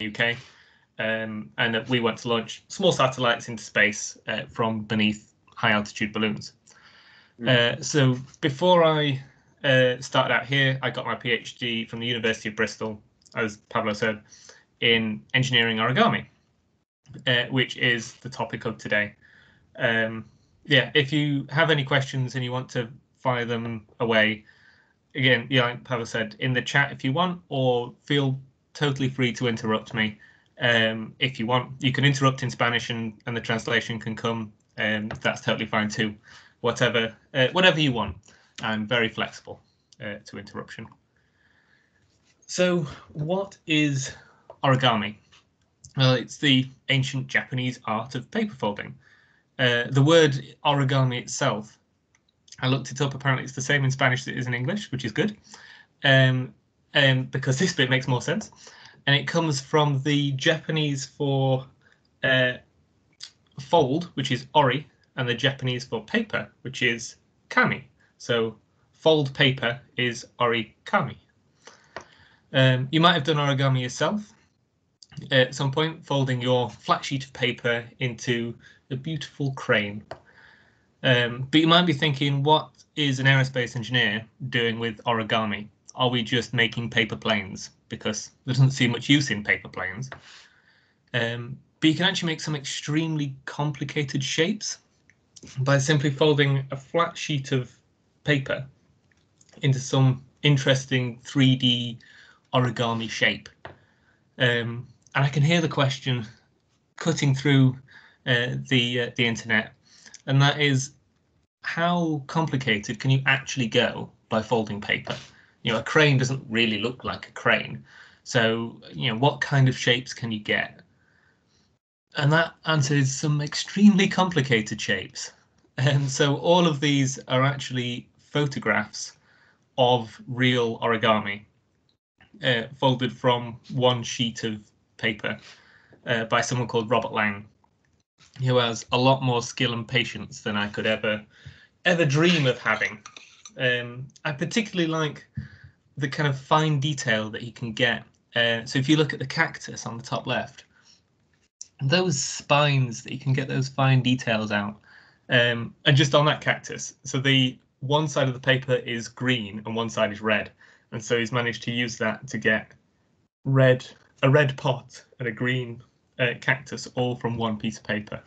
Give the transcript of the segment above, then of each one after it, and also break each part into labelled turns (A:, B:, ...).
A: UK, and that we want to launch small satellites into space from beneath high altitude balloons. So before I started out here, I got my PhD from the University of Bristol, as Pablo said, in engineering origami, which is the topic of today. Yeah, if you have any questions and you want to fire them away, again, yeah, like Pablo said, in the chat if you want, or feel totally free to interrupt me if you want. You can interrupt in Spanish and the translation can come, that's totally fine too. Whatever you want. I'm very flexible to interruption. So what is origami? Well, it's the ancient Japanese art of paper folding. The word origami itself, I looked it up, apparently it's the same in Spanish as it is in English, which is good, because this bit makes more sense. And it comes from the Japanese for fold, which is ori, and the Japanese for paper, which is kami. So fold paper is origami. You might have done origami yourself at some point, folding your flat sheet of paper into a beautiful crane. But you might be thinking, what is an aerospace engineer doing with origami? Are we just making paper planes? Because there doesn't seem much use in paper planes. But you can actually make some extremely complicated shapes by simply folding a flat sheet of paper into some interesting 3D origami shape. And I can hear the question cutting through the internet, and that is, how complicated can you actually go by folding paper? You know, a crane doesn't really look like a crane. So, you know, what kind of shapes can you get? And that answers some extremely complicated shapes. And so all of these are actually photographs of real origami folded from one sheet of paper by someone called Robert Lang, who has a lot more skill and patience than I could ever dream of having. I particularly like the kind of fine detail that he can get. So if you look at the cactus on the top left, those spines that you can get those fine details out, and just on that cactus. So the one side of the paper is green and one side is red, and so he's managed to use that to get a red pot and a green cactus all from one piece of paper.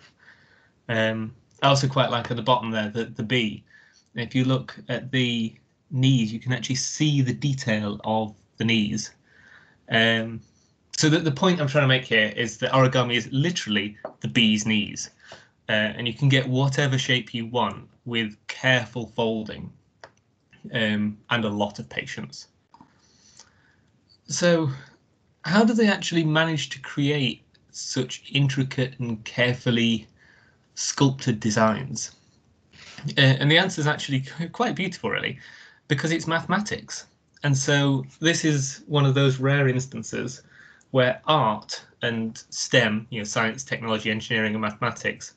A: I also quite like at the bottom there the bee. And if you look at the knees, you can actually see the detail of the knees. So the point I'm trying to make here is that origami is literally the bee's knees, and you can get whatever shape you want with careful folding and a lot of patience. So how do they actually manage to create such intricate and carefully sculpted designs? And the answer is actually quite beautiful, really, because it's mathematics. And so this is one of those rare instances where art and STEM, you know, science, technology, engineering, and mathematics,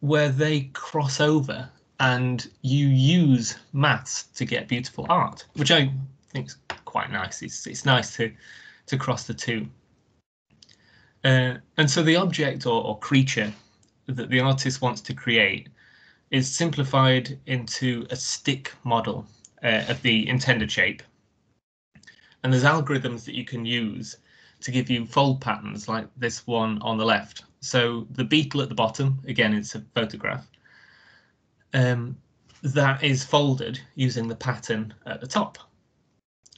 A: where they cross over and you use maths to get beautiful art, which I think is quite nice. It's nice to cross the two. And so the object or creature that the artist wants to create is simplified into a stick model of the intended shape. And there's algorithms that you can use to give you fold patterns like this one on the left. So the beetle at the bottom, again, it's a photograph, that is folded using the pattern at the top.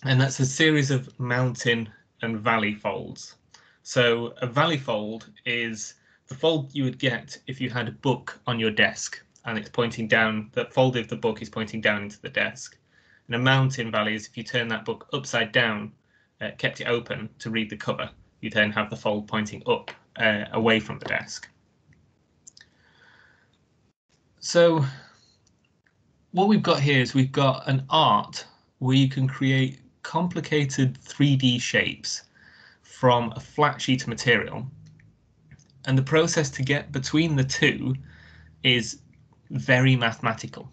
A: And that's a series of mountain and valley folds. So a valley fold is the fold you would get if you had a book on your desk and it's pointing down, the fold of the book is pointing down into the desk. And a mountain valley is if you turn that book upside down, kept it open to read the cover, you then have the fold pointing up away from the desk. So what we've got here is we've got an art where you can create complicated 3D shapes from a flat sheet of material. And the process to get between the two is very mathematical.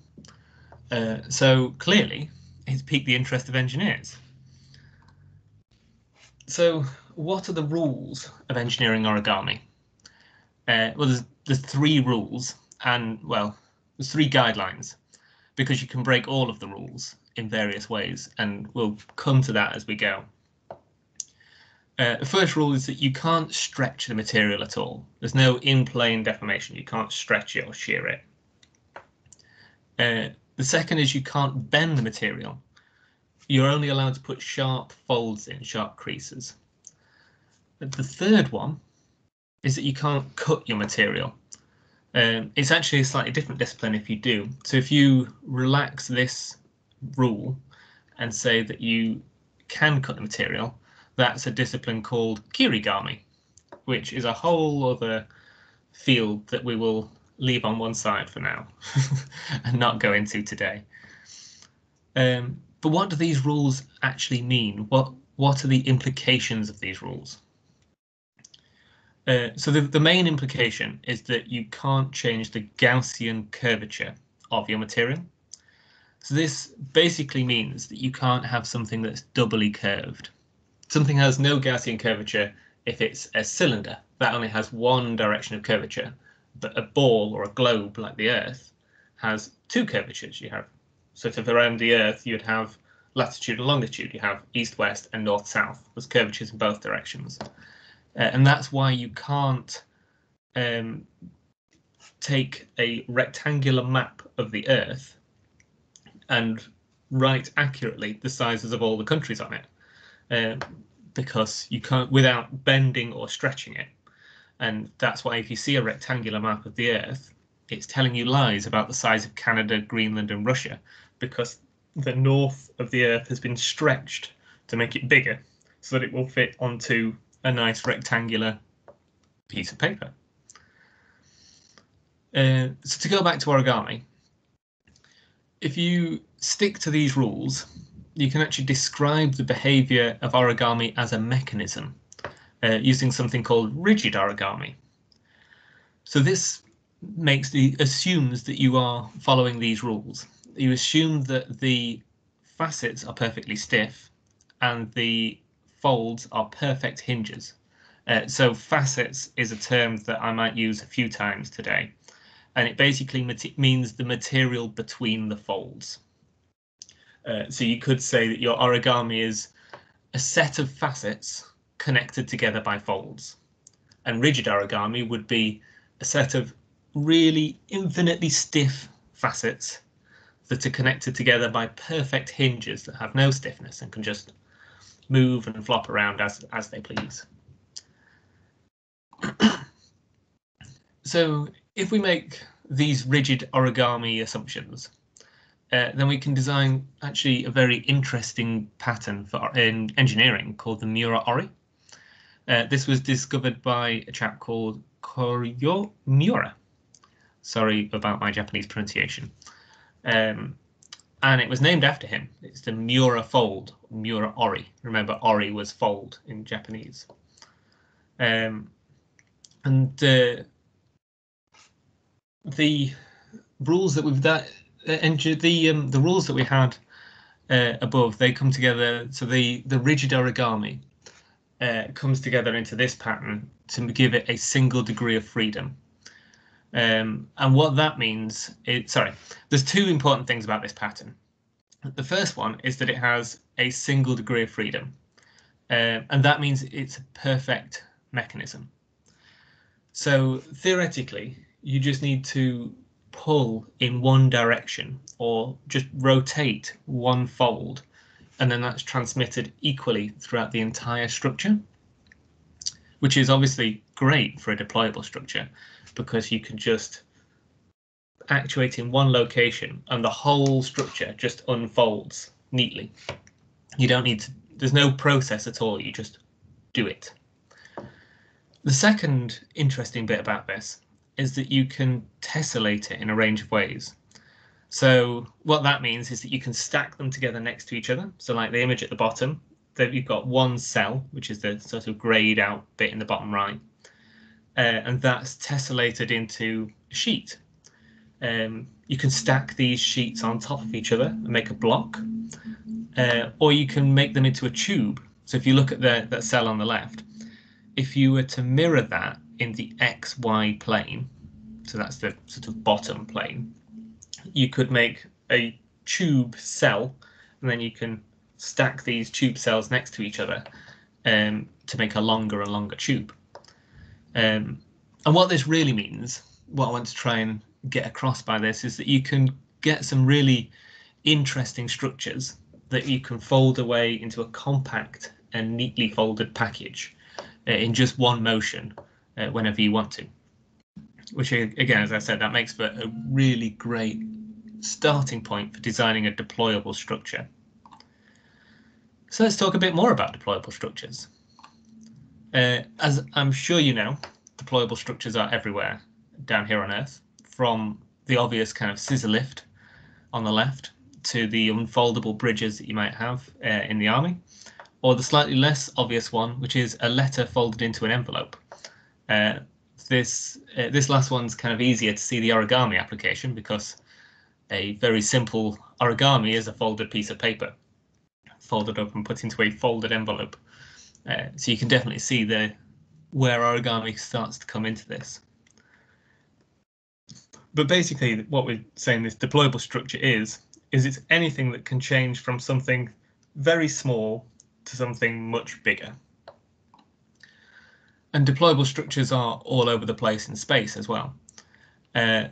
A: So clearly, it's piqued the interest of engineers. So what are the rules of engineering origami? Well, there's 3 rules, and well, there's 3 guidelines, because you can break all of the rules in various ways, and we'll come to that as we go. The first rule is that you can't stretch the material at all. There's no in-plane deformation. You can't stretch it or shear it. The second is you can't bend the material. You're only allowed to put sharp folds in, sharp creases. The third one is that you can't cut your material. It's actually a slightly different discipline if you do. So if you relax this rule and say that you can cut the material, that's a discipline called kirigami, which is a whole other field that we will leave on one side for now and not go into today. But what do these rules actually mean? What are the implications of these rules? So the main implication is that you can't change the Gaussian curvature of your material. So this basically means that you can't have something that's doubly curved. Something has no Gaussian curvature if it's a cylinder. That only has one direction of curvature. But a ball or a globe like the Earth has 2 curvatures. You have sort of around the Earth, you'd have latitude and longitude. You have east-west and north-south. There's curvatures in both directions. And that's why you can't take a rectangular map of the Earth and write accurately the sizes of all the countries on it. Because you can't without bending or stretching it. And that's why if you see a rectangular map of the Earth, it's telling you lies about the size of Canada, Greenland and Russia, because the north of the Earth has been stretched to make it bigger so that it will fit onto a nice rectangular piece of paper. So to go back to origami, if you stick to these rules, you can actually describe the behavior of origami as a mechanism using something called rigid origami. So this assumes that you are following these rules. You assume that the facets are perfectly stiff and the folds are perfect hinges. So facets is a term that I might use a few times today, and it basically means the material between the folds. So you could say that your origami is a set of facets connected together by folds. And rigid origami would be a set of really infinitely stiff facets that are connected together by perfect hinges that have no stiffness and can just move and flop around as they please. So if we make these rigid origami assumptions, then we can design actually a very interesting pattern in engineering called the Miura Ori. This was discovered by a chap called Koryo Miura. Sorry about my Japanese pronunciation. And it was named after him. It's the Miura Fold, Miura Ori. Remember, Ori was fold in Japanese. The rules that the rules that we had above, they come together. So the rigid origami comes together into this pattern to give it a single degree of freedom. And what that means is, there's 2 important things about this pattern. The first one is that it has a single degree of freedom, and that means it's a perfect mechanism. So theoretically, you just need to pull in one direction or just rotate one fold, and then that's transmitted equally throughout the entire structure, which is obviously great for a deployable structure because you can just actuate in one location and the whole structure just unfolds neatly. You don't need to, there's no process at all, you just do it. The second interesting bit about this is that you can tessellate it in a range of ways. So what that means is that you can stack them together next to each other. So like the image at the bottom, you've got one cell, which is the sort of grayed out bit in the bottom right, and that's tessellated into a sheet. You can stack these sheets on top of each other and make a block, or you can make them into a tube. So if you look at that cell on the left, if you were to mirror that in the XY plane, so that's the sort of bottom plane, you could make a tube cell, and then you can stack these tube cells next to each other to make a longer and longer tube. And what this really means, what I want to try and get across by this, is that you can get some really interesting structures that you can fold away into a compact and neatly folded package in just one motion whenever you want to. Which, again, as I said, that makes for a really great starting point for designing a deployable structure. So let's talk a bit more about deployable structures. As I'm sure you know, deployable structures are everywhere down here on Earth, from the obvious kind of scissor lift on the left to the unfoldable bridges that you might have in the army, or the slightly less obvious one, which is a letter folded into an envelope. This last one's kind of easier to see the origami application, because a very simple origami is a folded piece of paper folded up and put into a folded envelope. So you can definitely see where origami starts to come into this. But basically what we're saying this deployable structure is it's anything that can change from something very small to something much bigger. And deployable structures are all over the place in space as well.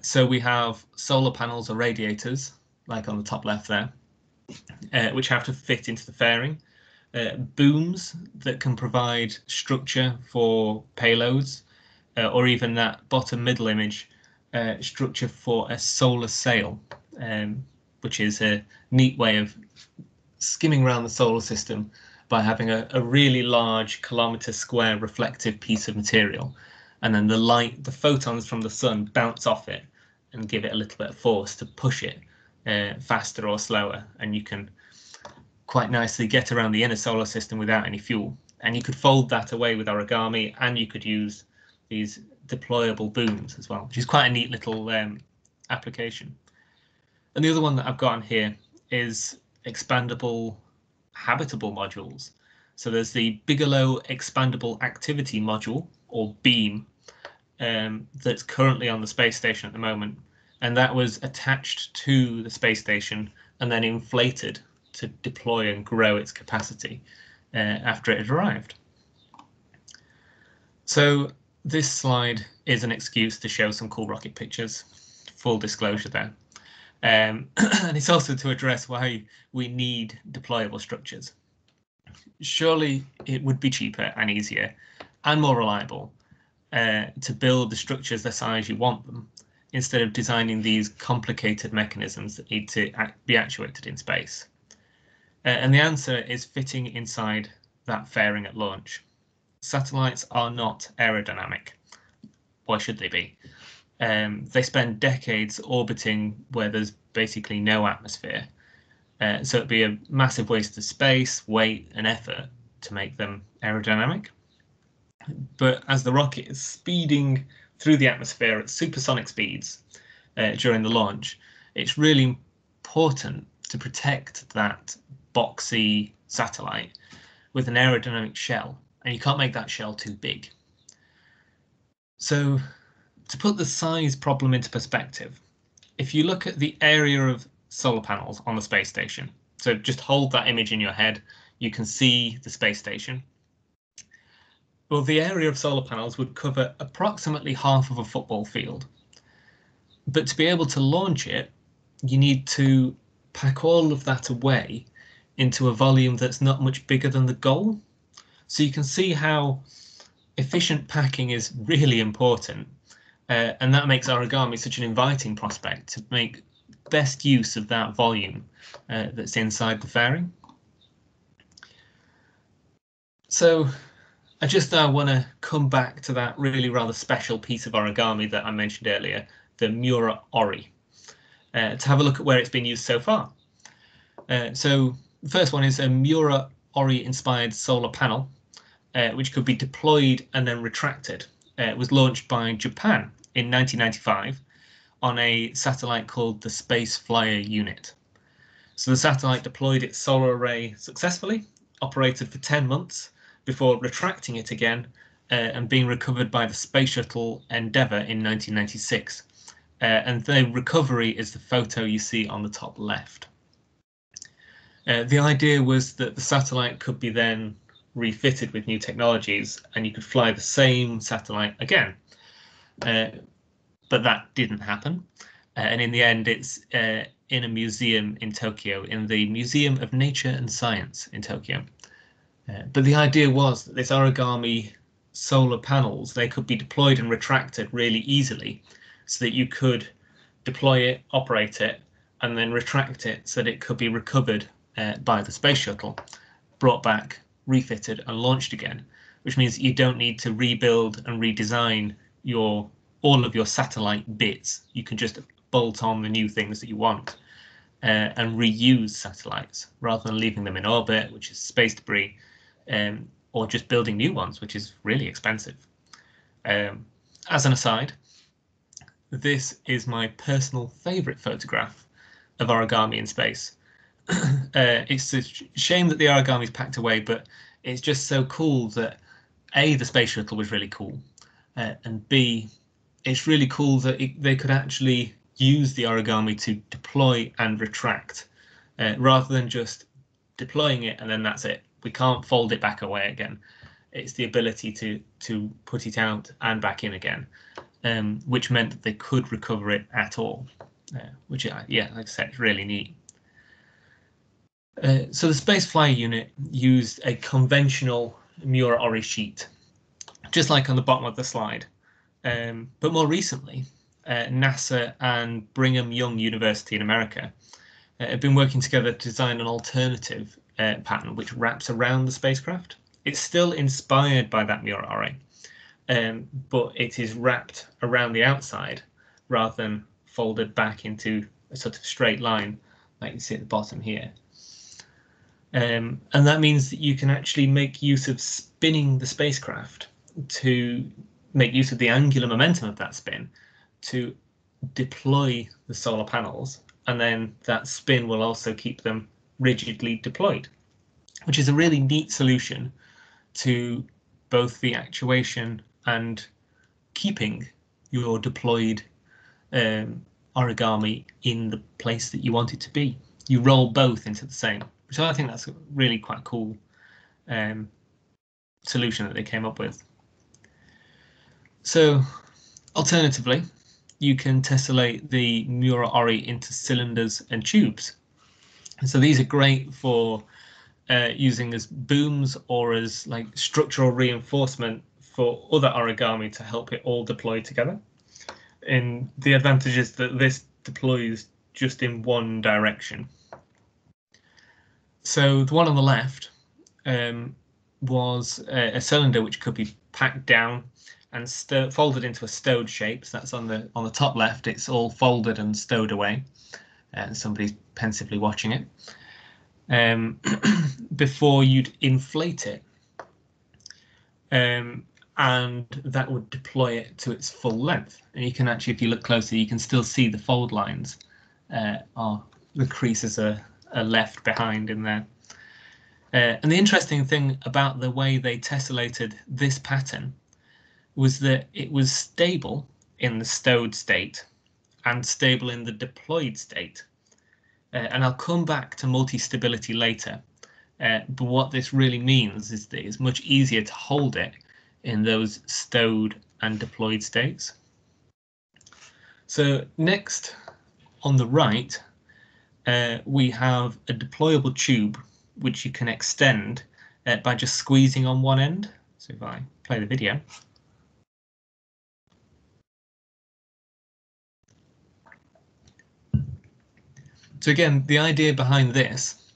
A: So we have solar panels or radiators, like on the top left there, which have to fit into the fairing. Booms that can provide structure for payloads, or even that bottom middle image, structure for a solar sail, which is a neat way of skimming around the solar system by having a really large kilometre square reflective piece of material, and then the photons from the sun bounce off it and give it a little bit of force to push it faster or slower, and you can quite nicely get around the inner solar system without any fuel. And you could fold that away with origami, and you could use these deployable booms as well, which is quite a neat little application. And the other one that I've got on here is expandable habitable modules. So there's the Bigelow Expandable Activity Module, or BEAM, that's currently on the space station at the moment, and that was attached to the space station and then inflated to deploy and grow its capacity after it had arrived. So this slide is an excuse to show some cool rocket pictures, full disclosure there. And it's also to address why we need deployable structures. Surely it would be cheaper and easier and more reliable to build the structures the size you want them, instead of designing these complicated mechanisms that need to be actuated in space. And the answer is fitting inside that fairing at launch. Satellites are not aerodynamic. Why should they be? They spend decades orbiting where there's basically no atmosphere. So it'd be a massive waste of space, weight, and effort to make them aerodynamic. But as the rocket is speeding through the atmosphere at supersonic speeds during the launch, it's really important to protect that boxy satellite with an aerodynamic shell, and you can't make that shell too big. So to put the size problem into perspective, if you look at the area of solar panels on the space station, so just hold that image in your head, you can see the space station. Well, the area of solar panels would cover approximately half of a football field. But to be able to launch it, you need to pack all of that away into a volume that's not much bigger than the goal. So you can see how efficient packing is really important. And that makes origami such an inviting prospect to make best use of that volume that's inside the fairing. So I just want to come back to that really rather special piece of origami that I mentioned earlier, the Miura Ori, to have a look at where it's been used so far. So the first one is a Miura Ori inspired solar panel, which could be deployed and then retracted. It was launched by Japan in 1995 on a satellite called the Spaceflight Unit. So the satellite deployed its solar array successfully, operated for 10 months before retracting it again and being recovered by the Space Shuttle Endeavour in 1996. And the recovery is the photo you see on the top left. The idea was that the satellite could be then refitted with new technologies and you could fly the same satellite again. But that didn't happen. And in the end, it's in a museum in Tokyo, in the Museum of Nature and Science in Tokyo. But the idea was that this origami solar panels, they could be deployed and retracted really easily so that you could deploy it, operate it, and then retract it so that it could be recovered by the space shuttle, brought back, refitted and launched again, which means that you don't need to rebuild and redesign all of your satellite bits. You can just bolt on the new things that you want and reuse satellites rather than leaving them in orbit, which is space debris, or just building new ones, which is really expensive. As an aside, this is my personal favorite photograph of origami in space. It's a shame that the origami is packed away, but it's just so cool that A, the space shuttle was really cool, and B, it's really cool that they could actually use the origami to deploy and retract, rather than just deploying it and then that's it. We can't fold it back away again. It's the ability to put it out and back in again, which meant that they could recover it at all, which, yeah, like I said, is really neat. So the Spaceflight Unit used a conventional Miura Ori sheet, just like on the bottom of the slide. But more recently, NASA and Brigham Young University in America have been working together to design an alternative pattern which wraps around the spacecraft. It's still inspired by that Miura Ori, but it is wrapped around the outside rather than folded back into a sort of straight line like you see at the bottom here. And that means that you can actually make use of spinning the spacecraft to make use of the angular momentum of that spin to deploy the solar panels, and then that spin will also keep them rigidly deployed, which is a really neat solution to both the actuation and keeping your deployed origami in the place that you want it to be. You roll both into the same, so I think that's a really quite cool solution that they came up with. So alternatively, you can tessellate the Miura Ori into cylinders and tubes. And so these are great for using as booms or as like structural reinforcement for other origami to help it all deploy together. And the advantage is that this deploys just in one direction. So the one on the left was a cylinder which could be packed down and folded into a stowed shape. So that's on the top left. It's all folded and stowed away, and somebody's pensively watching it. Before you'd inflate it, and that would deploy it to its full length. And you can actually, if you look closely, you can still see the fold lines. The creases are left behind in there. And the interesting thing about the way they tessellated this pattern was that it was stable in the stowed state and stable in the deployed state. And I'll come back to multi-stability later. But what this really means is that it's much easier to hold it in those stowed and deployed states. So next, on the right, we have a deployable tube which you can extend by just squeezing on one end. So if I play the video. So again, the idea behind this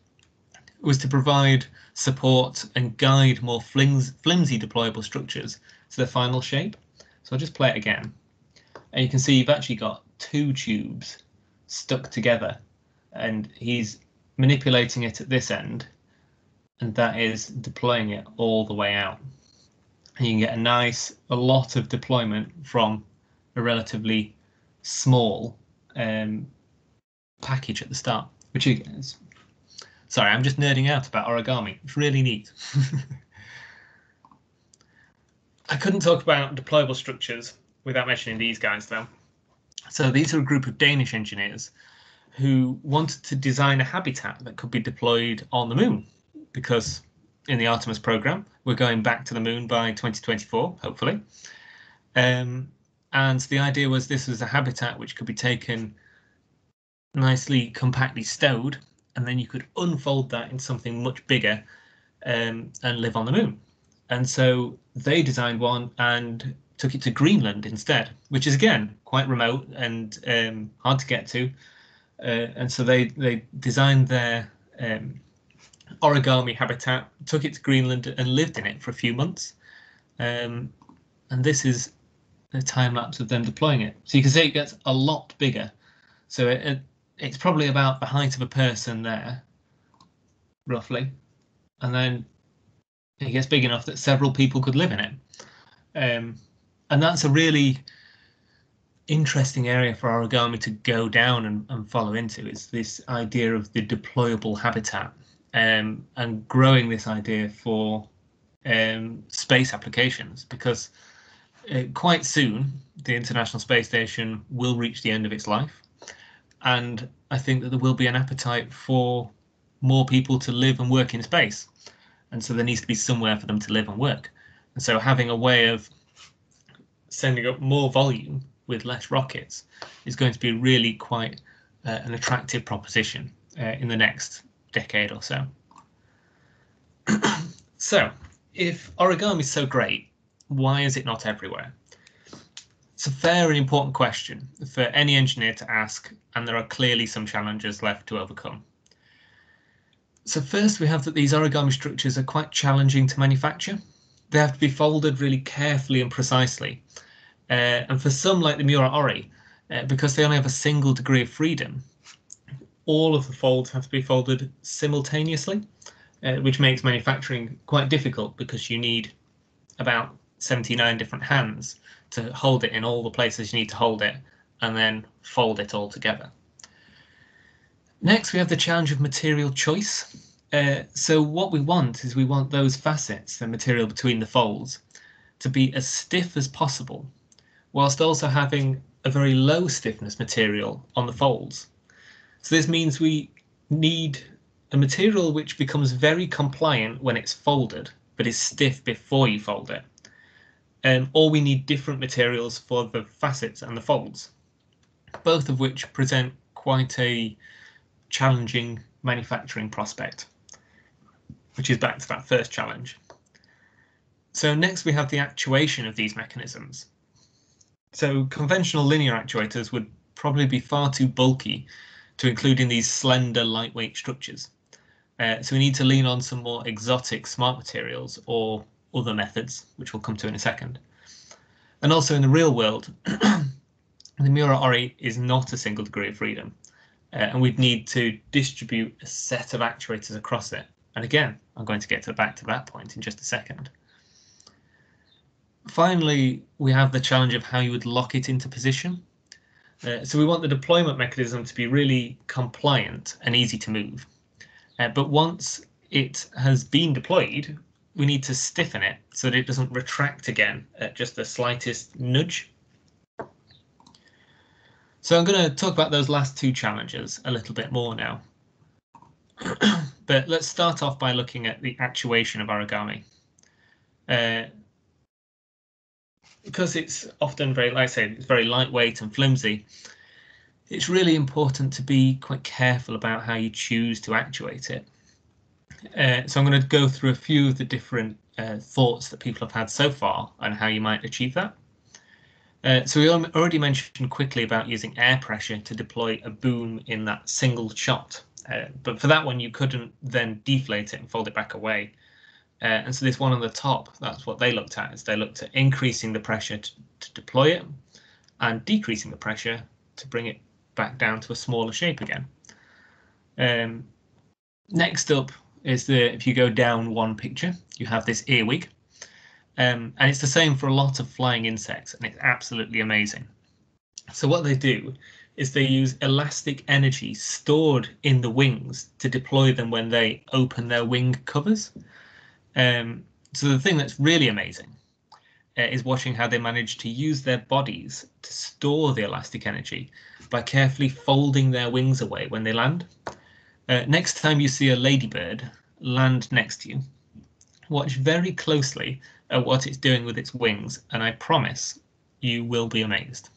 A: was to provide support and guide more flimsy deployable structures to their final shape. So I'll just play it again. And you can see you've actually got two tubes stuck together, and he's manipulating it at this end, and that is deploying it all the way out. And you can get a lot of deployment from a relatively small package at the start, which is, sorry, I'm just nerding out about origami. It's really neat. I couldn't talk about deployable structures without mentioning these guys, though. So these are a group of Danish engineers who wanted to design a habitat that could be deployed on the moon, because in the Artemis program, we're going back to the moon by 2024, hopefully. And the idea was this was a habitat which could be taken nicely, compactly stowed, and then you could unfold that in something much bigger and live on the moon. And so they designed one and took it to Greenland instead, which is, again, quite remote and hard to get to. And so they designed their origami habitat, took it to Greenland and lived in it for a few months. And this is a time lapse of them deploying it. So you can see it gets a lot bigger. So it's probably about the height of a person there, roughly. And then it gets big enough that several people could live in it. And that's a really interesting area for origami to go down and follow into, is this idea of the deployable habitat, and growing this idea for space applications, because quite soon the International Space Station will reach the end of its life, and I think that there will be an appetite for more people to live and work in space, and so there needs to be somewhere for them to live and work. And so having a way of sending up more volume with less rockets is going to be really quite an attractive proposition in the next decade or so. So, if origami is so great, why is it not everywhere? It's a very important question for any engineer to ask, and there are clearly some challenges left to overcome. So first, we have that these origami structures are quite challenging to manufacture. They have to be folded really carefully and precisely. And for some, like the Miura Ori, because they only have a single degree of freedom, all of the folds have to be folded simultaneously, which makes manufacturing quite difficult, because you need about 79 different hands to hold it in all the places you need to hold it, and then fold it all together. Next, we have the challenge of material choice. So what we want is those facets, the material between the folds, to be as stiff as possible, whilst also having a very low stiffness material on the folds. So this means we need a material which becomes very compliant when it's folded, but is stiff before you fold it. Or we need different materials for the facets and the folds, both of which present quite a challenging manufacturing prospect, which is back to that first challenge. So next we have the actuation of these mechanisms. So conventional linear actuators would probably be far too bulky to include in these slender, lightweight structures. So we need to lean on some more exotic smart materials or other methods, which we'll come to in a second. And also in the real world, the Miura Ori is not a single degree of freedom, and we'd need to distribute a set of actuators across it. And again, I'm going to get back to that point in just a second. Finally, we have the challenge of how you would lock it into position. So we want the deployment mechanism to be really compliant and easy to move. But once it has been deployed, we need to stiffen it so that it doesn't retract again at just the slightest nudge. So I'm going to talk about those last two challenges a little bit more now. But let's start off by looking at the actuation of origami. Because it's often very, like I say, it's very lightweight and flimsy, it's really important to be quite careful about how you choose to actuate it. So I'm going to go through a few of the different thoughts that people have had so far on how you might achieve that. So we already mentioned quickly about using air pressure to deploy a boom in that single shot. But for that one, you couldn't then deflate it and fold it back away. And so this one on the top, that's what they looked at, is they looked at increasing the pressure to deploy it and decreasing the pressure to bring it back down to a smaller shape again. Next up is if you go down one picture, you have this earwig. And it's the same for a lot of flying insects, and it's absolutely amazing. So what they do is they use elastic energy stored in the wings to deploy them when they open their wing covers. So the thing that's really amazing is watching how they manage to use their bodies to store the elastic energy by carefully folding their wings away when they land. Next time you see a ladybird land next to you, watch very closely at what it's doing with its wings, and I promise you will be amazed.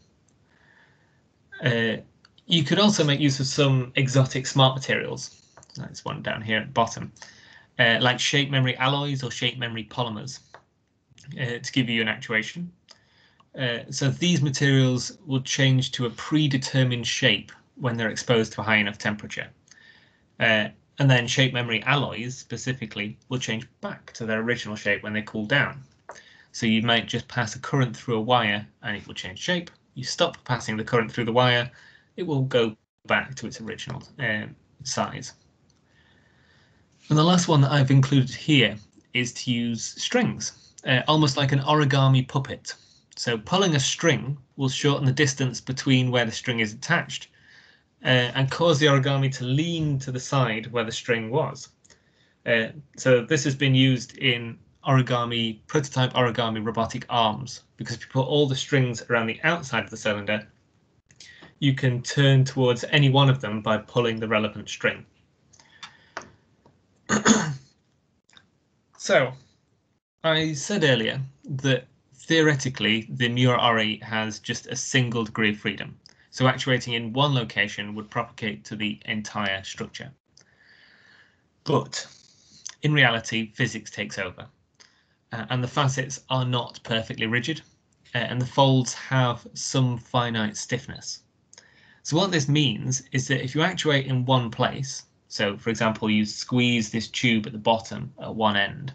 A: You could also make use of some exotic smart materials. That's one down here at the bottom, like shape memory alloys or shape memory polymers, to give you an actuation. So these materials will change to a predetermined shape when they're exposed to a high enough temperature. And then shape memory alloys specifically will change back to their original shape when they cool down. So you might just pass a current through a wire and it will change shape. You stop passing the current through the wire, it will go back to its original size. And the last one that I've included here is to use strings, almost like an origami puppet. So pulling a string will shorten the distance between where the string is attached and cause the origami to lean to the side where the string was. So this has been used in prototype origami robotic arms, because if you put all the strings around the outside of the cylinder, you can turn towards any one of them by pulling the relevant string. So I said earlier that theoretically the Miura Ori has just a single degree of freedom. So actuating in one location would propagate to the entire structure. But in reality, physics takes over, and the facets are not perfectly rigid, and the folds have some finite stiffness. So what this means is that if you actuate in one place, so for example, you squeeze this tube at the bottom at one end,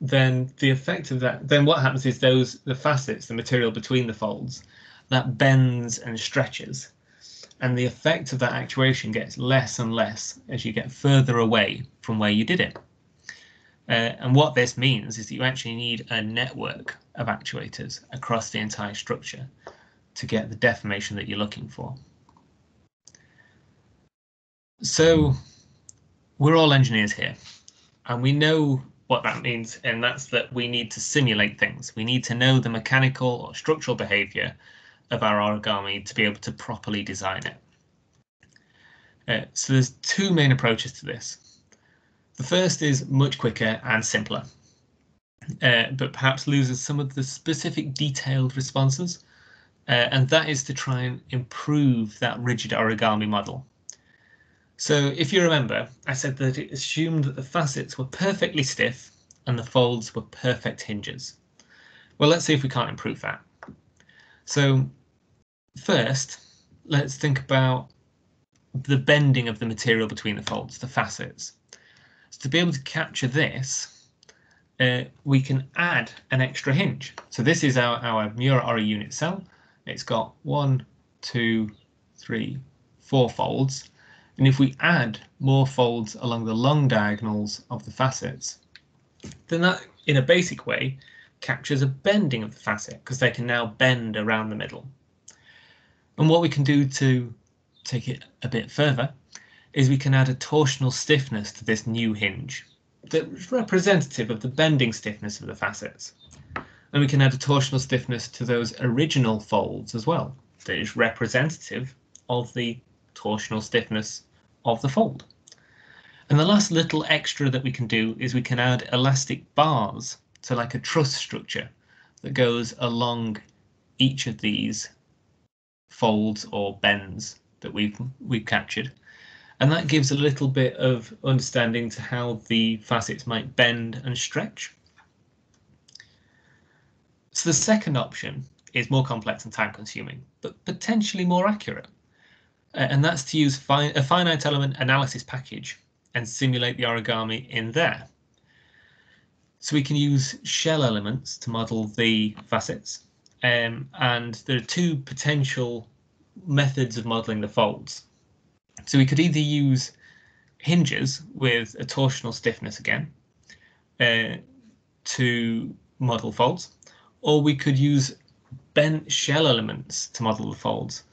A: then the effect of that, then what happens is the facets, the material between the folds, that bends and stretches, and the effect of that actuation gets less and less as you get further away from where you did it. And what this means is that you actually need a network of actuators across the entire structure to get the deformation that you're looking for. So we're all engineers here, and we know what that means, and that's that we need to simulate things. We need to know the mechanical or structural behavior of our origami to be able to properly design it. So there's two main approaches to this. The first is much quicker and simpler, but perhaps loses some of the specific detailed responses, and that is to try and improve that rigid origami model. So if you remember, I said that it assumed that the facets were perfectly stiff and the folds were perfect hinges. Well, let's see if we can't improve that. So first, let's think about the bending of the material between the folds, the facets. So to be able to capture this, we can add an extra hinge. So this is our Miura Ori unit cell. It's got 1, 2, 3, 4 folds. And if we add more folds along the long diagonals of the facets, then that, in a basic way, captures a bending of the facet, because they can now bend around the middle. And what we can do to take it a bit further is we can add a torsional stiffness to this new hinge that's representative of the bending stiffness of the facets. And we can add a torsional stiffness to those original folds as well, that is representative of the torsional stiffness of the fold. And the last little extra that we can do is we can add elastic bars, so like a truss structure that goes along each of these folds or bends that we've captured. And that gives a little bit of understanding to how the facets might bend and stretch. So the second option is more complex and time consuming, but potentially more accurate. And that's to use a finite element analysis package and simulate the origami in there. So we can use shell elements to model the facets. And there are two potential methods of modeling the folds. So we could either use hinges with a torsional stiffness again to model folds, or we could use bent shell elements to model the folds.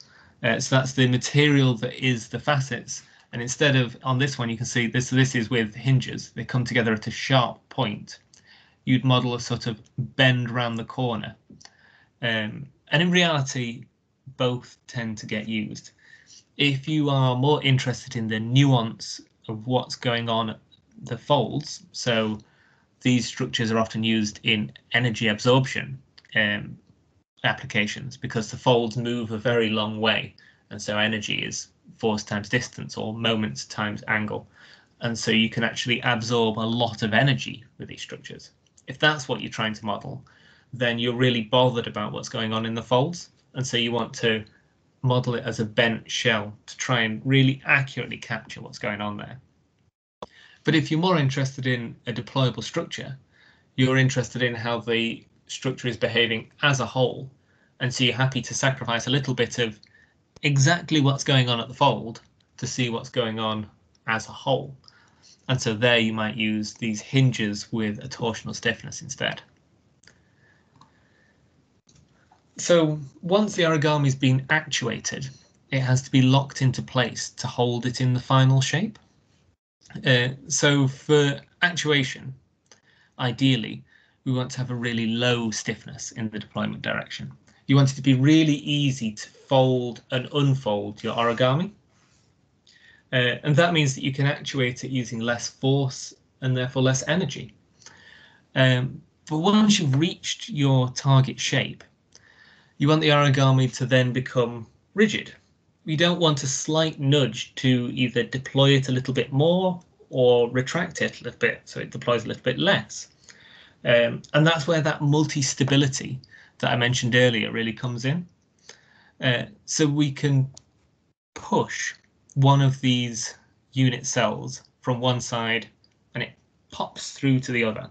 A: So that's the material that is the facets, and instead of on this one you can see this is with hinges. They come together at a sharp point. you'd model a sort of bend round the corner. And in reality, both tend to get used. If you are more interested in the nuance of what's going on at the folds, so these structures are often used in energy absorption applications because the folds move a very long way, and so energy is force times distance or moments times angle, and so you can actually absorb a lot of energy with these structures. If that's what you're trying to model, then you're really bothered about what's going on in the folds, and so you want to model it as a bent shell to try and really accurately capture what's going on there. But if you're more interested in a deployable structure, you're interested in how the structure is behaving as a whole, and so you're happy to sacrifice a little bit of exactly what's going on at the fold to see what's going on as a whole. And so there you might use these hinges with a torsional stiffness instead. So once the origami's been actuated, it has to be locked into place to hold it in the final shape. So for actuation, ideally, we want to have a really low stiffness in the deployment direction. You want it to be really easy to fold and unfold your origami. And that means that you can actuate it using less force and therefore less energy. But once you've reached your target shape, you want the origami to then become rigid. You don't want a slight nudge to either deploy it a little bit more or retract it a little bit so it deploys a little bit less. And that's where that multi-stability that I mentioned earlier really comes in. So we can push one of these unit cells from one side and it pops through to the other.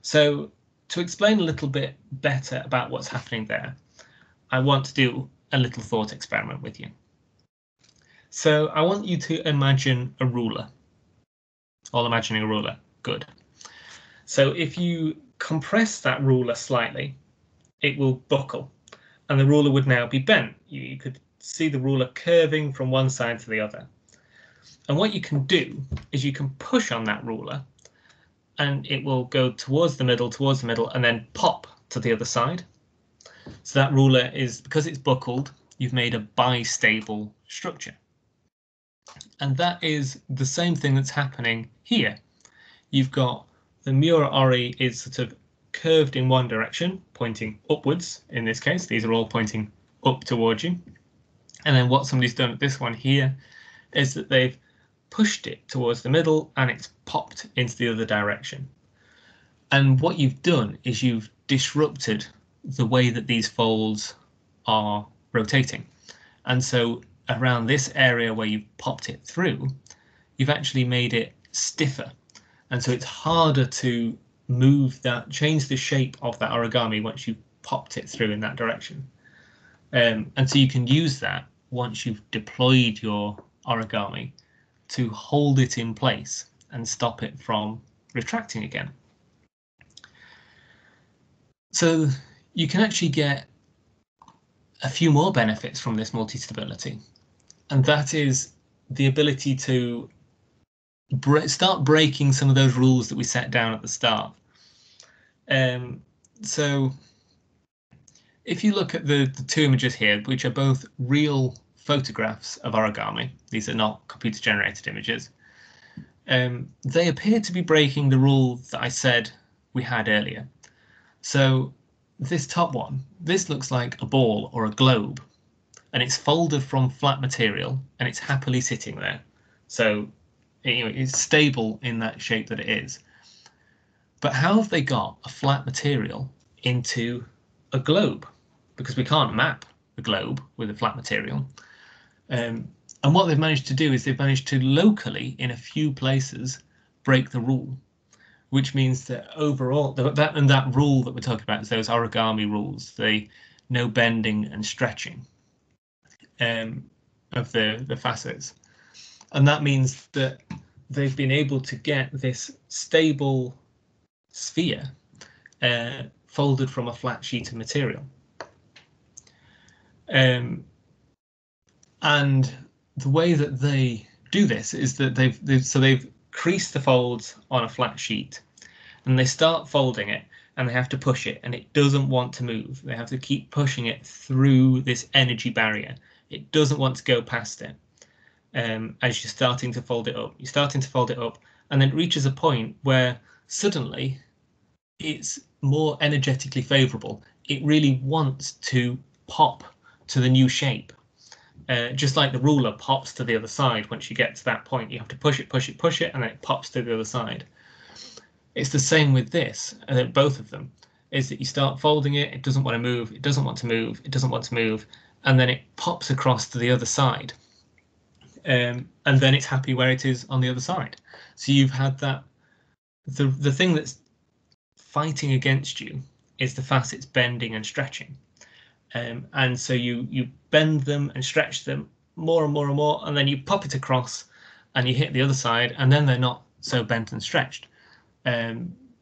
A: So to explain a little bit better about what's happening there, I want to do a little thought experiment with you. So I want you to imagine a ruler. All imagining a ruler. Good. So if you compress that ruler slightly, it will buckle and the ruler would now be bent. You could see the ruler curving from one side to the other. And what you can do is you can push on that ruler and it will go towards the middle, and then pop to the other side. So that ruler is, because it's buckled, you've made a bistable structure. And that is the same thing that's happening here. You've got the Miura Ori is sort of curved in one direction, pointing upwards in this case. These are all pointing up towards you. And then what somebody's done at this one here is that they've pushed it towards the middle and it's popped into the other direction. And what you've done is you've disrupted the way that these folds are rotating. And so around this area where you've popped it through, you've actually made it stiffer. And so it's harder to move that, change the shape of that origami once you've popped it through in that direction. And so you can use that once you've deployed your origami to hold it in place and stop it from retracting again. So you can actually get a few more benefits from this multi-stability, and that is the ability to start breaking some of those rules that we set down at the start. So if you look at the two images here, which are both real photographs of origami, these are not computer generated images, they appear to be breaking the rule that I said we had earlier. So this top one, this looks like a ball or a globe, and it's folded from flat material and it's happily sitting there. So it's stable in that shape that it is. But how have they got a flat material into a globe? Because we can't map a globe with a flat material. And what they've managed to do is they've managed to locally, in a few places, break the rule, which means that overall, that rule that we're talking about is those origami rules, the no bending and stretching of the facets. And that means that they've been able to get this stable sphere folded from a flat sheet of material. And the way that they do this is that they've creased the folds on a flat sheet. and they start folding it, and they have to push it, and it doesn't want to move. They have to keep pushing it through this energy barrier. It doesn't want to go past it. As you're starting to fold it up, and then it reaches a point where suddenly it's more energetically favorable. It really wants to pop to the new shape. Just like the ruler pops to the other side. Once you get to that point, you have to push it, and then it pops to the other side. It's the same with this, both of them, is that you start folding it, it doesn't want to move, it doesn't want to move, it doesn't want to move, and then it pops across to the other side. And then it's happy where it is on the other side. So you've had that, the thing that's fighting against you is the facets bending and stretching. And so you bend them and stretch them more and more and more, and then you pop it across and you hit the other side, and then they're not so bent and stretched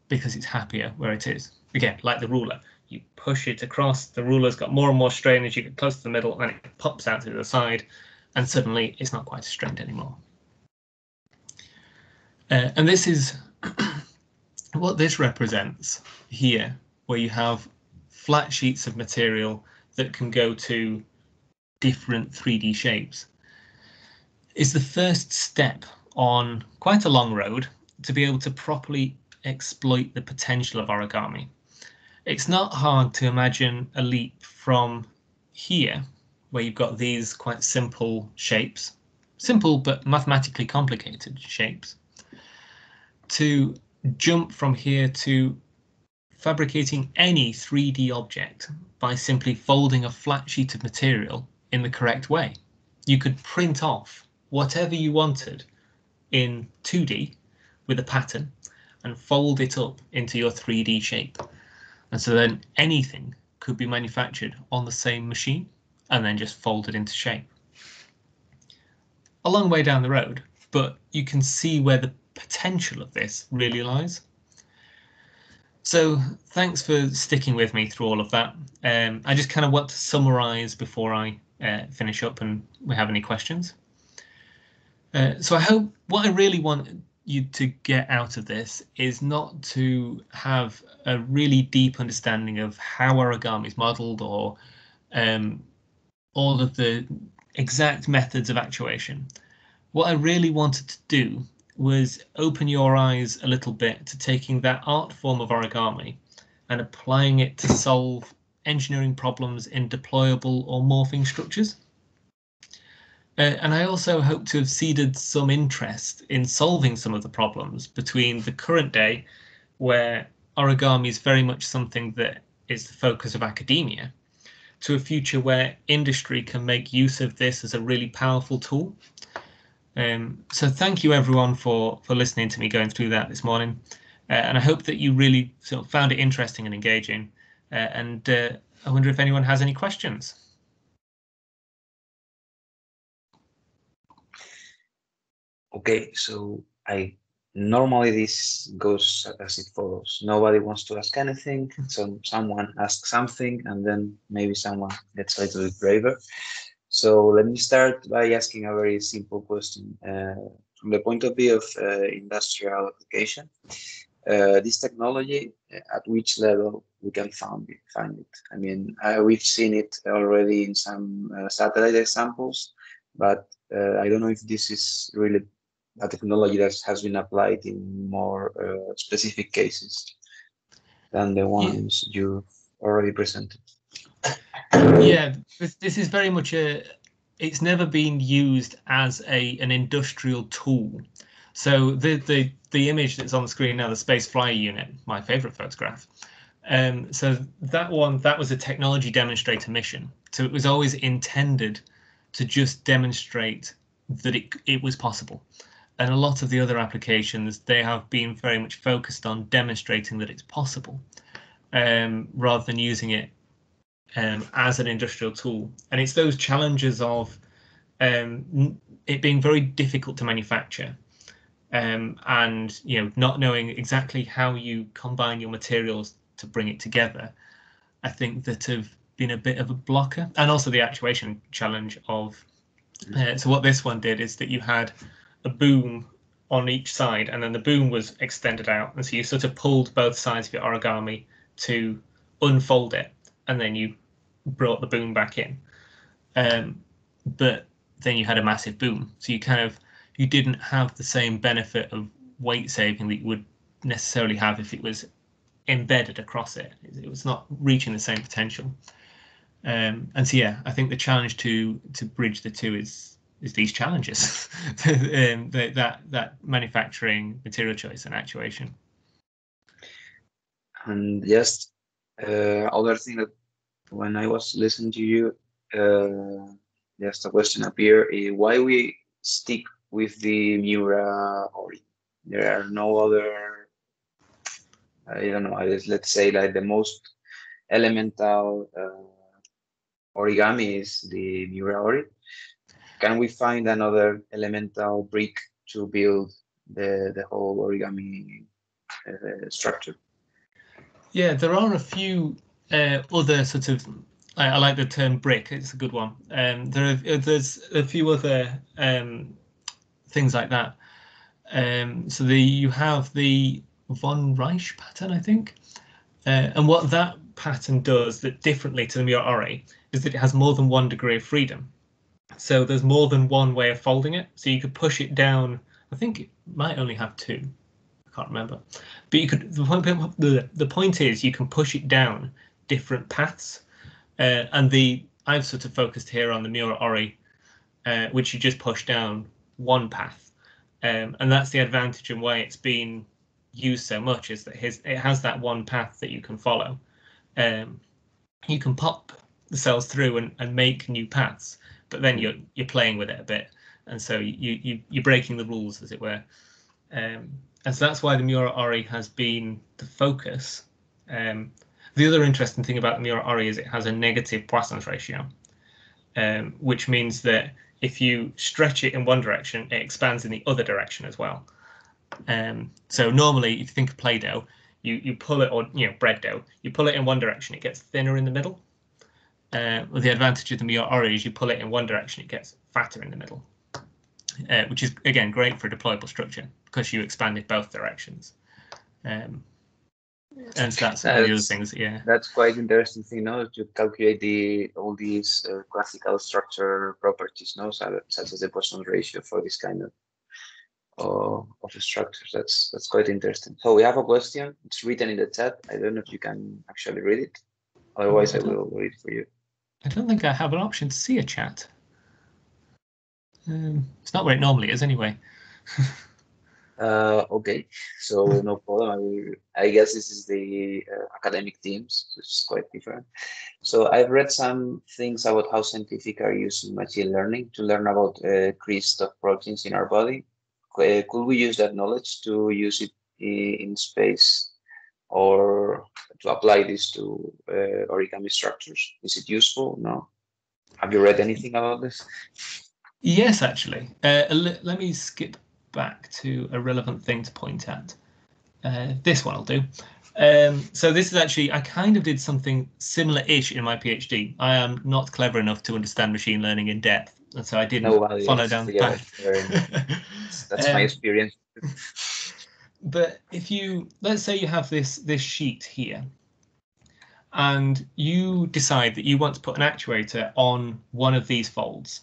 A: because it's happier where it is. Again, like the ruler, you push it across, the ruler's got more and more strain as you get close to the middle, and it pops out to the other side, and suddenly it's not quite as strained anymore. And this is what this represents here, where you have flat sheets of material that can go to different 3D shapes, is the first step on quite a long road to be able to properly exploit the potential of origami. It's not hard to imagine a leap from here, where you've got these quite simple shapes, simple but mathematically complicated shapes, to jump from here to fabricating any 3D object by simply folding a flat sheet of material in the correct way. You could print off whatever you wanted in 2D with a pattern and fold it up into your 3D shape. And so then anything could be manufactured on the same machine and then just folded into shape. A long way down the road, but you can see where the potential of this really lies. So thanks for sticking with me through all of that. I just kind of want to summarize before I finish up and we have any questions. So I hope what I really want you to get out of this is not to have a really deep understanding of how origami is modeled or all of the exact methods of actuation. What I really wanted to do was open your eyes a little bit to taking that art form of origami and applying it to solve engineering problems in deployable or morphing structures. And I also hope to have seeded some interest in solving some of the problems between the current day, where origami is very much something that is the focus of academia, to a future where industry can make use of this as a really powerful tool. So thank you everyone for listening to me going through that this morning, and I hope that you really sort of found it interesting and engaging, and I wonder if anyone has any questions.
B: Okay, so normally this goes as it follows. Nobody wants to ask anything, so someone asks something, and then maybe someone gets a little bit braver. So let me start by asking a very simple question. From the point of view of industrial application, this technology, at which level we can find it? I mean, we've seen it already in some satellite examples, but I don't know if this is really a technology that has been applied in more specific cases than the ones you already presented.
A: Yeah, this is very much it's never been used as an industrial tool. So the image that's on the screen now, the Spaceflight Unit, my favorite photograph. So that was a technology demonstrator mission. So it was always intended to just demonstrate that it was possible. And a lot of the other applications, they have been very much focused on demonstrating that it's possible, rather than using it as an industrial tool. And it's those challenges of it being very difficult to manufacture, and not knowing exactly how you combine your materials to bring it together, I think that have been a bit of a blocker. And also the actuation challenge of so what this one did is that you had a boom on each side, and then the boom was extended out, and so you sort of pulled both sides of your origami to unfold it, and then you brought the boom back in. But then you had a massive boom, so you didn't have the same benefit of weight saving that you would necessarily have if it was embedded across it. It was not reaching the same potential. And so yeah, I think the challenge to bridge the two is these challenges, that manufacturing, material choice, and actuation.
B: And just other thing that when I was listening to you, just a question appeared: why we stick with the Miura Ori? There are no other. I don't know. Let's say like the most elemental origami is the Miura Ori. Can we find another elemental brick to build the whole origami structure?
A: Yeah, there are a few other sort of. I like the term brick. It's a good one. There's a few other things like that. So you have the von Reich pattern, I think, and what that pattern does that differently to the Miura Ori is that it has more than one degree of freedom. So there's more than one way of folding it. So you could push it down. I think it might only have two. I can't remember. But you could. The point is you can push it down different paths. And I've sort of focused here on the Miura Ori, which you just push down one path. And that's the advantage and why it's been used so much, is that it has that one path that you can follow. You can pop the cells through and make new paths, but then you're playing with it a bit, and so you're breaking the rules, as it were. And so that's why the Miura Ori has been the focus. The other interesting thing about the Miura Ori is it has a negative Poisson's ratio, which means that if you stretch it in one direction, it expands in the other direction as well. So normally, if you think of Play-Doh, you pull it, or bread dough, you pull it in one direction, it gets thinner in the middle. Well, the advantage of the Miura Ori is you pull it in one direction, it gets fatter in the middle, which is again great for a deployable structure because you expanded both directions. And so that's one of the other things. Yeah,
B: that's quite interesting thing, no? To calculate all these classical structure properties, no, such as the Poisson's ratio for this kind of structures. That's quite interesting. So we have a question. It's written in the chat. I don't know if you can actually read it. Otherwise, I will read it for you.
A: I don't think I have an option to see a chat. It's not where it normally is, anyway.
B: Okay, so no problem. I guess this is the academic teams, which is quite different. So I've read some things about how scientific are using machine learning to learn about crease of proteins in our body. Could we use that knowledge to use it in space, or to apply this to origami structures? Is it useful? No. Have you read anything about this?
A: Yes, actually. Let me skip back to a relevant thing to point at. This one will do. So this is actually, I kind of did something similar-ish in my PhD. I am not clever enough to understand machine learning in depth, and so I didn't follow down the path.
B: That's my experience.
A: But let's say you have this sheet here, and you decide that you want to put an actuator on one of these folds.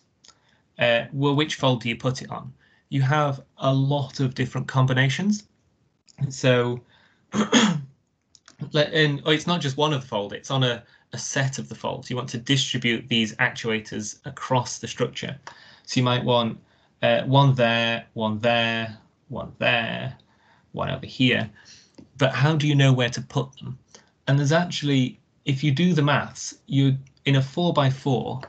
A: Well, which fold do you put it on? You have a lot of different combinations. So, it's not just one of the fold, it's on a set of the folds. You want to distribute these actuators across the structure. So you might want one there, one there, one there, one over here. But how do you know where to put them? And there's actually, if you do the maths, in a 4x4,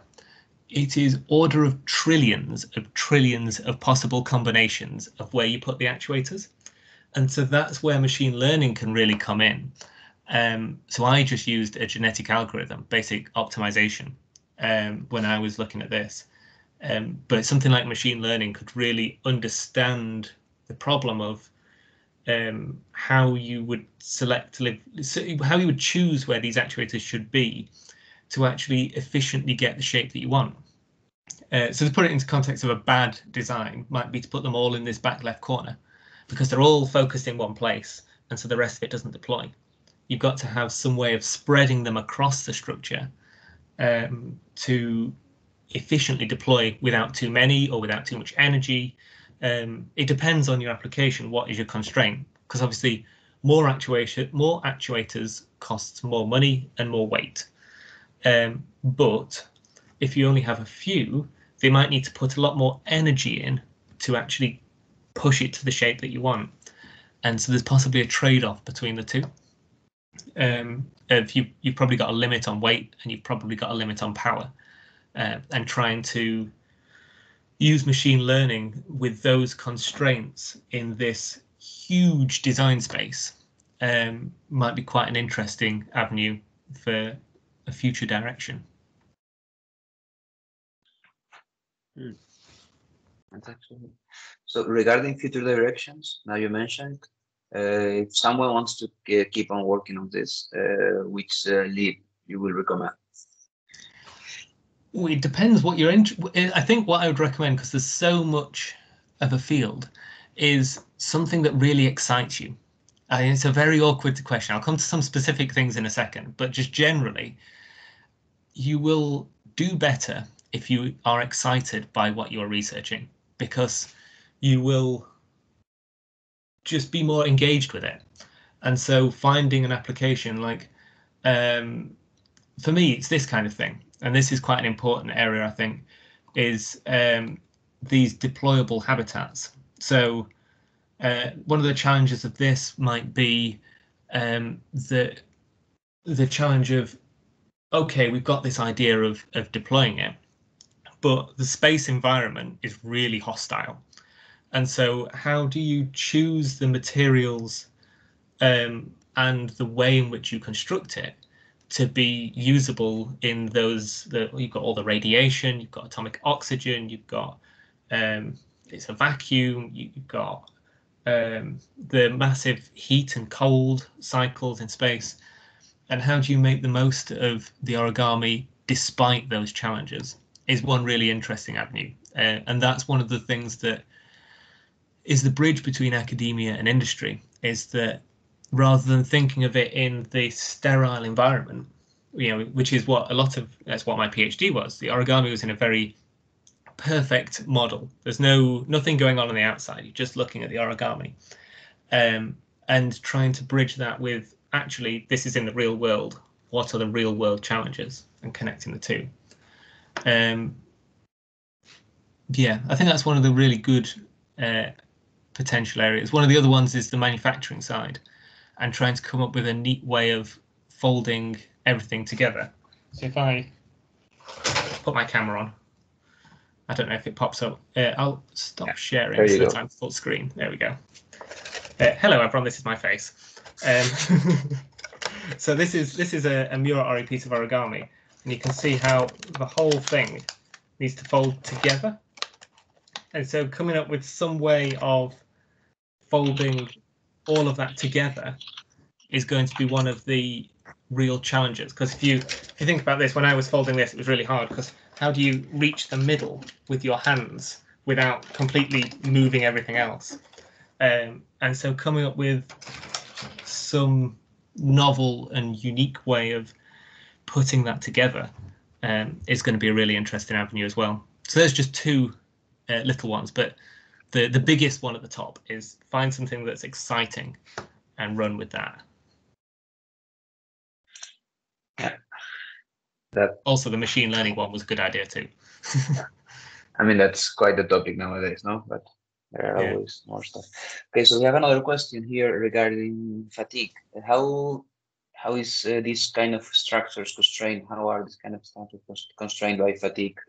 A: it is order of trillions of possible combinations of where you put the actuators. And so that's where machine learning can really come in. So I just used a genetic algorithm, basic optimization, when I was looking at this. But something like machine learning could really understand the problem of how you would how you would choose where these actuators should be to actually efficiently get the shape that you want. So to put it into context of a bad design might be to put them all in this back left corner. because they're all focused in one place, and so the rest of it doesn't deploy. You've got to have some way of spreading them across the structure to efficiently deploy without too many or without too much energy. It depends on your application. What is your constraint? Because obviously more actuators costs more money and more weight. But if you only have a few, they might need to put a lot more energy in to actually push it to the shape that you want. And so there's possibly a trade-off between the two. You've probably got a limit on weight and you've probably got a limit on power. And trying to use machine learning with those constraints in this huge design space might be quite an interesting avenue for a future direction.
B: That's actually, so regarding future directions, now you mentioned, if someone wants to keep on working on this, which lead you will recommend?
A: Well, it depends what you're I think what I would recommend, because there's so much of a field, is something that really excites you. It's a very awkward question. I'll come to some specific things in a second, but just generally, you will do better if you are excited by what you're researching, because you will just be more engaged with it. And so finding an application like, for me, it's this kind of thing. And this is quite an important area, I think, is these deployable habitats. So one of the challenges of this might be the challenge of, okay, we've got this idea of deploying it, but the space environment is really hostile. And so how do you choose the materials and the way in which you construct it to be usable in those, you've got all the radiation, you've got atomic oxygen, you've got, it's a vacuum, you've got the massive heat and cold cycles in space. And how do you make the most of the origami despite those challenges is one really interesting avenue. And that's one of the things that is the bridge between academia and industry, is that rather than thinking of it in the sterile environment, which is what that's what my PhD was. The origami was in a very perfect model. There's nothing going on the outside. You're just looking at the origami, and trying to bridge that with, actually, this is in the real world. What are the real world challenges, and connecting the two. Yeah, I think that's one of the really good potential areas. One of the other ones is the manufacturing side, and trying to come up with a neat way of folding everything together. So if I put my camera on, I don't know if it pops up. I'll stop sharing so that I'm full screen. There we go. Hello everyone, this is my face. So this is a Miura Ori piece of origami, and you can see how the whole thing needs to fold together. And so coming up with some way of folding all of that together is going to be one of the real challenges. Because if you think about this, when I was folding this, it was really hard, because how do you reach the middle with your hands without completely moving everything else? And so coming up with some novel and unique way of putting that together is going to be a really interesting avenue as well. So there's just two little ones, but the biggest one at the top is find something that's exciting and run with that.
B: Yeah. That
A: also, the machine learning one was a good idea too.
B: I mean, that's quite the topic nowadays, no? But there are always more stuff. Okay, so we have another question here regarding fatigue. How is this kind of structures constrained? How are these kind of structures constrained by fatigue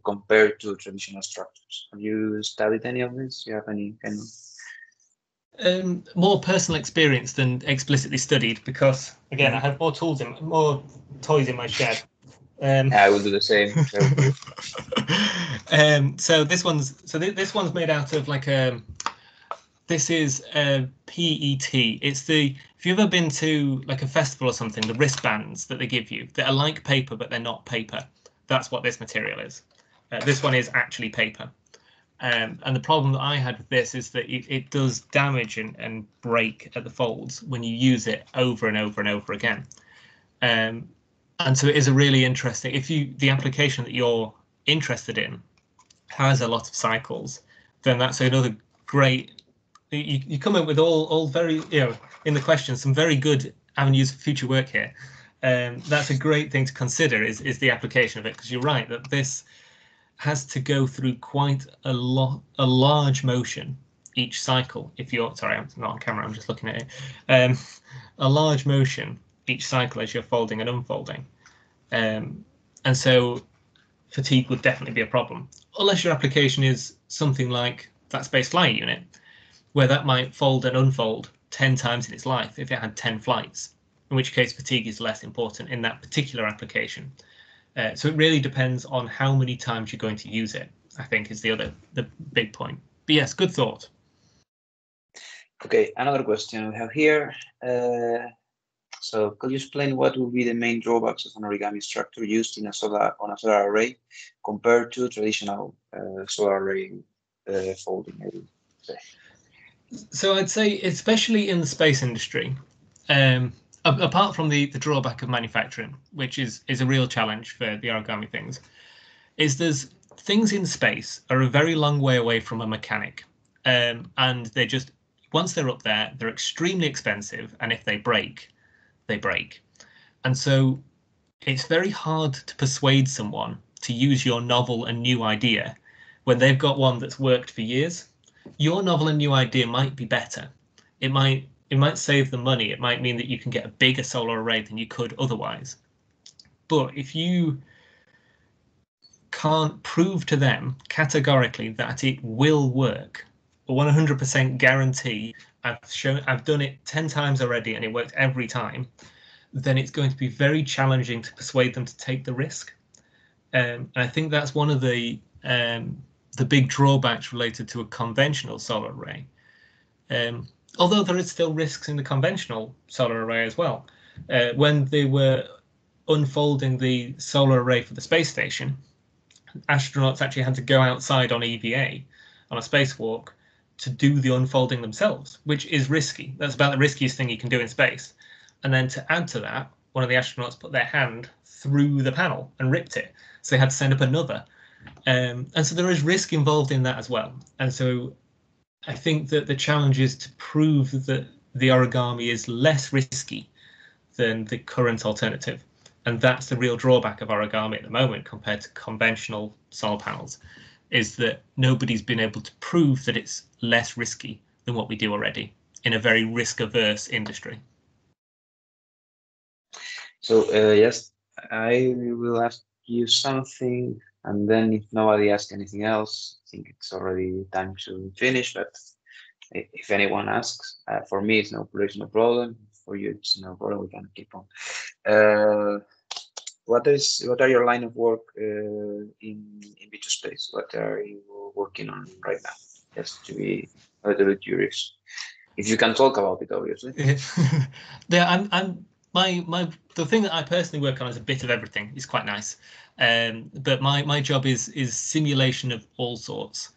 B: compared to traditional structures? Have you studied any of this? Do you have any kind of
A: more personal experience than explicitly studied, because again, I have more toys in my shed.
B: I will do the same.
A: So this one's made out of like this is a PET. It's if you've ever been to like a festival or something, the wristbands that they give you that are like paper but they're not paper. That's what this material is. This one is actually paper. And the problem that I had with this is that it does damage and break at the folds when you use it over and over and over again. And so it is a really interesting, if the application that you're interested in has a lot of cycles, then that's another great, you come up with all very, in the question, some very good avenues for future work here. That's a great thing to consider is the application of it, because you're right that this has to go through quite a large motion each cycle. If you're, sorry, I'm not on camera, I'm just looking at it. A large motion each cycle as you're folding and unfolding. And so fatigue would definitely be a problem, unless your application is something like that Spaceflight Unit, where that might fold and unfold 10 times in its life if it had 10 flights, in which case fatigue is less important in that particular application. So it really depends on how many times you're going to use it, I think, is the big point. But yes, good thought.
B: Okay, another question we have here. So could you explain what will be the main drawbacks of an origami structure used in a solar array compared to traditional solar array folding?
A: So I'd say, especially in the space industry, apart from the drawback of manufacturing, which is a real challenge for the origami things, is there's things in space are a very long way away from a mechanic, and they're just, once they're up there, they're extremely expensive, and if they break, they break. And so it's very hard to persuade someone to use your novel and new idea when they've got one that's worked for years. Your novel and new idea might be better. It might save them money. It might mean that you can get a bigger solar array than you could otherwise. But if you can't prove to them categorically that it will work, a 100% guarantee, I've done it 10 times already and it worked every time, then it's going to be very challenging to persuade them to take the risk. And I think that's one of the big drawbacks related to a conventional solar array. Although there is still risks in the conventional solar array as well. When they were unfolding the solar array for the space station, astronauts actually had to go outside on EVA, on a spacewalk, to do the unfolding themselves, which is risky. That's about the riskiest thing you can do in space. And then to add to that, one of the astronauts put their hand through the panel and ripped it. So they had to send up another. And so there is risk involved in that as well. And so I think that the challenge is to prove that the origami is less risky than the current alternative. And that's the real drawback of origami at the moment compared to conventional solar panels, is that nobody's been able to prove that it's less risky than what we do already in a very risk-averse industry.
B: So yes, I will ask you something, and then if nobody asks anything else, I think it's already time to finish. But if anyone asks, for me, there's no problem. For you, it's no problem. We can keep on. What are your line of work in Beetle space? What are you working on right now? Just to be a little bit curious. If you can talk about it, obviously.
A: Yeah, the thing that I personally work on is a bit of everything. It's quite nice. But my job is simulation of all sorts.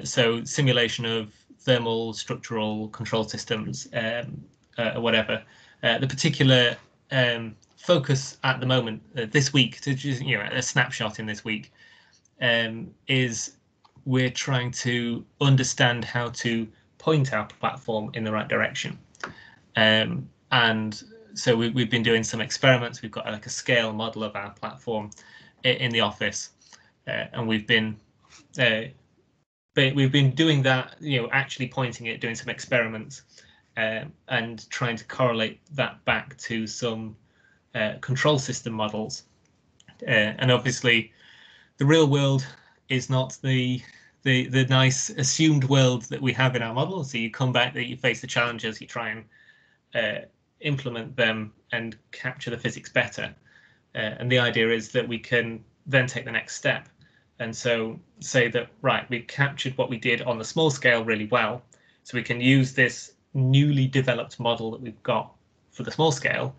A: So simulation of thermal, structural, control systems, whatever. The particular focus at the moment, this week, to just, a snapshot in this week, is we're trying to understand how to point our platform in the right direction. And so we've been doing some experiments. We've got like a scale model of our platform in the office, and we've been doing that, actually pointing it, doing some experiments, and trying to correlate that back to some control system models. And obviously, the real world is not the nice assumed world that we have in our model. So you come back, that you face the challenges, you try and implement them and capture the physics better. And the idea is that we can then take the next step. And so say that, right, we've captured what we did on the small scale really well. So we can use this newly developed model that we've got for the small scale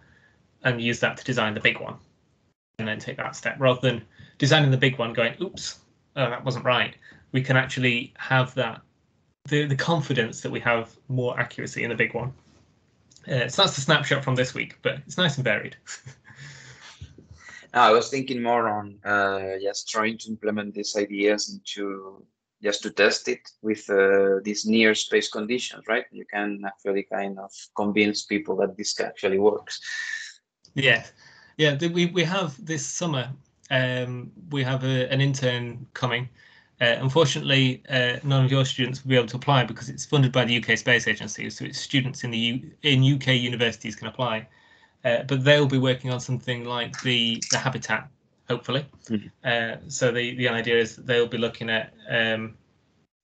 A: and use that to design the big one. And then take that step, rather than designing the big one going, oops, that wasn't right. we can actually have that the confidence that we have more accuracy in the big one. So that's the snapshot from this week, but it's nice and varied.
B: I was thinking more on just trying to implement these ideas into just to test it with these near space conditions, right? You can actually kind of convince people that this actually works.
A: Yeah, we have this summer, we have an intern coming. Unfortunately, none of your students will be able to apply because it's funded by the UK Space Agency, so it's students in UK universities can apply. But they'll be working on something like the habitat, hopefully. Mm-hmm. So the idea is that they'll be looking at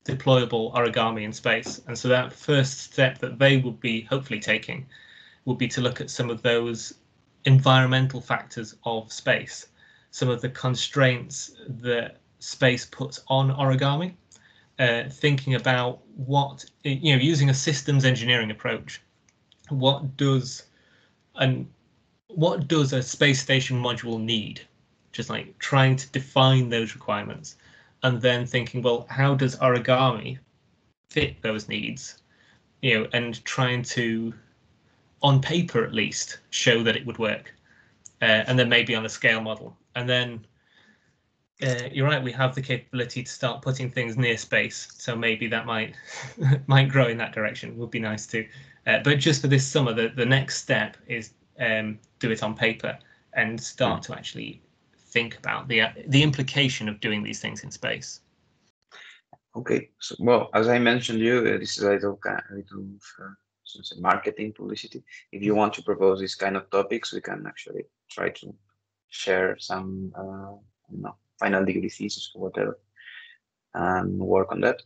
A: deployable origami in space. And so that first step that they will be hopefully taking will be to look at some of those environmental factors of space, some of the constraints that space puts on origami, thinking about what, using a systems engineering approach, what does a space station module need? Just like trying to define those requirements, and then thinking, well, how does origami fit those needs? And trying to, on paper at least, show that it would work, and then maybe on a scale model. And then you're right, we have the capability to start putting things near space, so maybe that might might grow in that direction. Would be nice too. But just for this summer, the next step is do it on paper and start to actually think about the implication of doing these things in space.
B: Okay, so well, as I mentioned this is a little marketing publicity. If you want to propose these kind of topics, we can actually try to share some final degree thesis or whatever and work on that.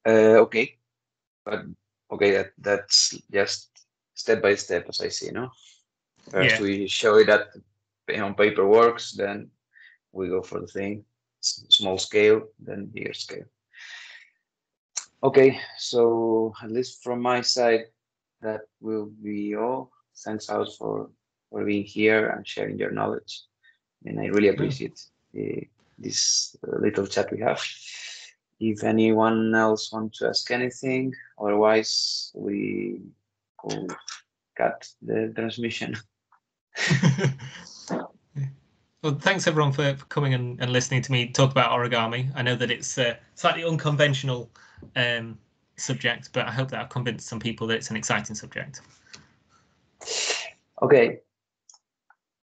B: Okay, but okay, that's just step by step, as I see, no? First, we show it that on paper works, then we go for the thing, small scale, then bigger scale. Okay, so at least from my side, that will be all. Thanks out for being here and sharing your knowledge. And I really appreciate this little chat we have. If anyone else wants to ask anything, otherwise we could cut the transmission.
A: Well, thanks everyone for coming and listening to me talk about origami. I know that it's a slightly unconventional subject, but I hope that I've convinced some people that it's an exciting subject.
B: Okay,